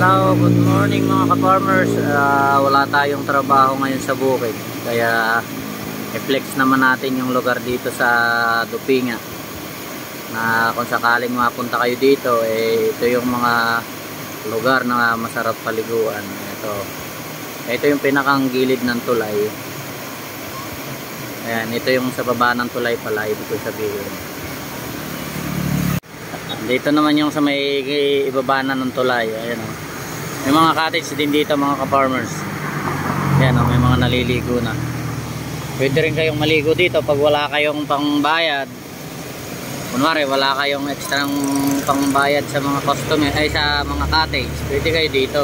Hello, good morning mga ka-farmers. Wala tayong trabaho ngayon sa bukid, kaya i-flex naman natin yung lugar dito sa Dupinga, na kung sakaling mapunta kayo dito, ito yung mga lugar na masarap paliguan. Ito yung pinakang gilid ng tulay. Ayan, ito yung sa baba ng tulay pala, ibig ko sabihin. Dito naman yung sa may ibaba na ng tulay. Ayan, oh. May mga cottage din dito mga ka-farmers. Ayan, oh, may mga naliligo na. Pwede rin kayong maligo dito pag wala kayong pangbayad. Kunwari wala kayong extra pangbayad sa mga customer, ay sa mga cottage, pwede kayo dito.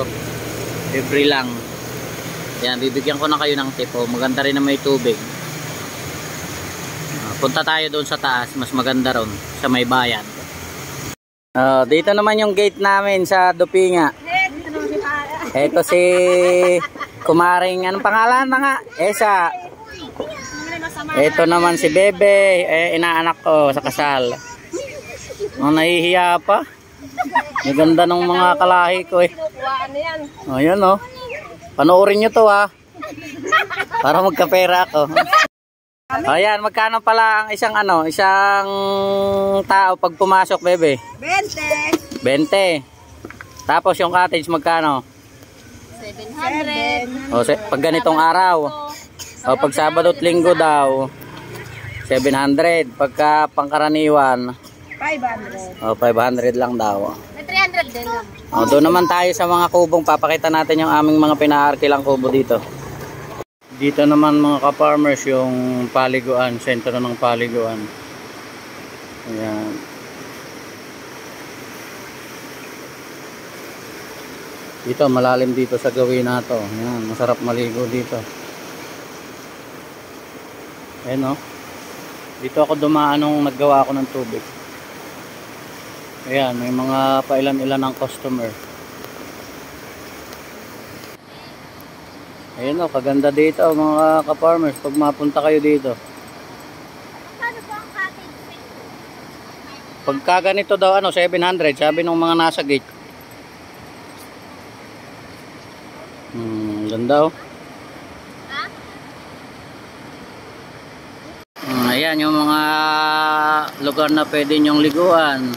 Free lang. Ayan, bibigyan ko na kayo ng tip. Maganda rin na may tubig. Punta tayo doon sa taas, mas maganda ron sa may bayan. Dito naman yung gate namin sa Dupinga. Ito si Kumaring, anong pangalan na nga? Esa. Ito naman si Bebe, inaanak ko sa kasal. Nahihiya pa. Maganda ng mga kalahi ko eh. Ayan oh. Panoorin nyo to ha. Para magkapera ako. Ayan, magkano pala ang isang tao pag pumasok, Bebe? 20. 20. Tapos yung cottage magkano? 700. Pag ganitong araw. Pag Sabado at Linggo daw 700. Pagka pangkaraniwan 500. 500 lang daw. May 300 din lang. Doon naman tayo sa mga kubong. Papakita natin yung aming mga pinaarkilang kubo dito. Dito naman mga ka-farmers yung paliguan, sentro ng paliguan. Ayan. Dito malalim dito sa gawin na to. Ayan, masarap maligo dito. Ayan o. Dito ako dumaan nung naggawa ako ng tubig. Ayan, may mga pailan-ilan ng customer. Ayan o, kaganda dito mga ka-farmers pag mapunta kayo dito. Paano po ang cottage? Pagka ganito daw 700 sabi ng mga nasa gate. Ganda o. Ayan yung mga lugar na pwede nyong liguan.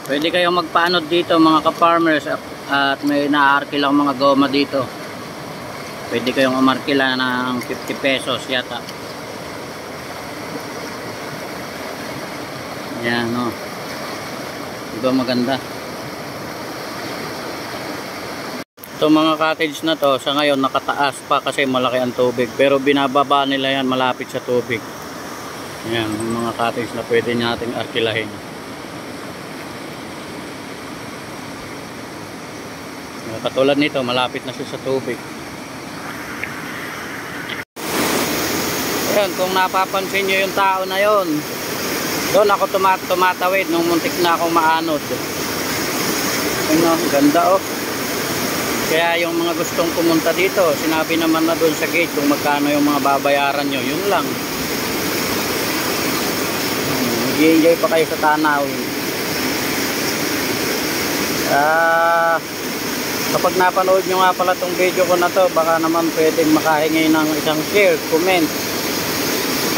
Pwede kayong magpaanod dito mga ka-farmers, at may naarki lang mga goma dito. Pwede kayong umarkila ng 50 pesos yata. Ayan o. Diba maganda? Ito mga cottage na to sa ngayon nakataas pa kasi malaki ang tubig. Pero binababa nila yan malapit sa tubig. Ayan mga cottage na pwede nating arkilahin. Katulad nito malapit na siya sa tubig. Ayan, kung napapansin nyo yung tao na yon, doon ako tumatawid nung muntik na akong maanod. Ano, ganda oh. Kaya yung mga gustong pumunta dito, sinabi naman na doon sa gate kung magkano yung mga babayaran nyo, yun lang. Mag-i-enjoy pa kayo sa tanawin. Kapag napanood nyo nga pala tong video ko na to, baka naman pwedeng makahingi ng isang share, comment,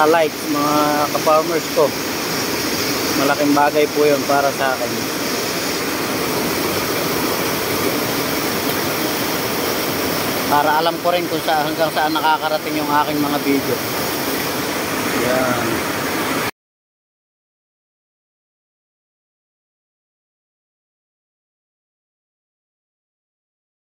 like mga ka-farmers ko. Malaking bagay po yun para sa akin. Para alam ko rin kung hanggang saan nakakarating yung aking mga video.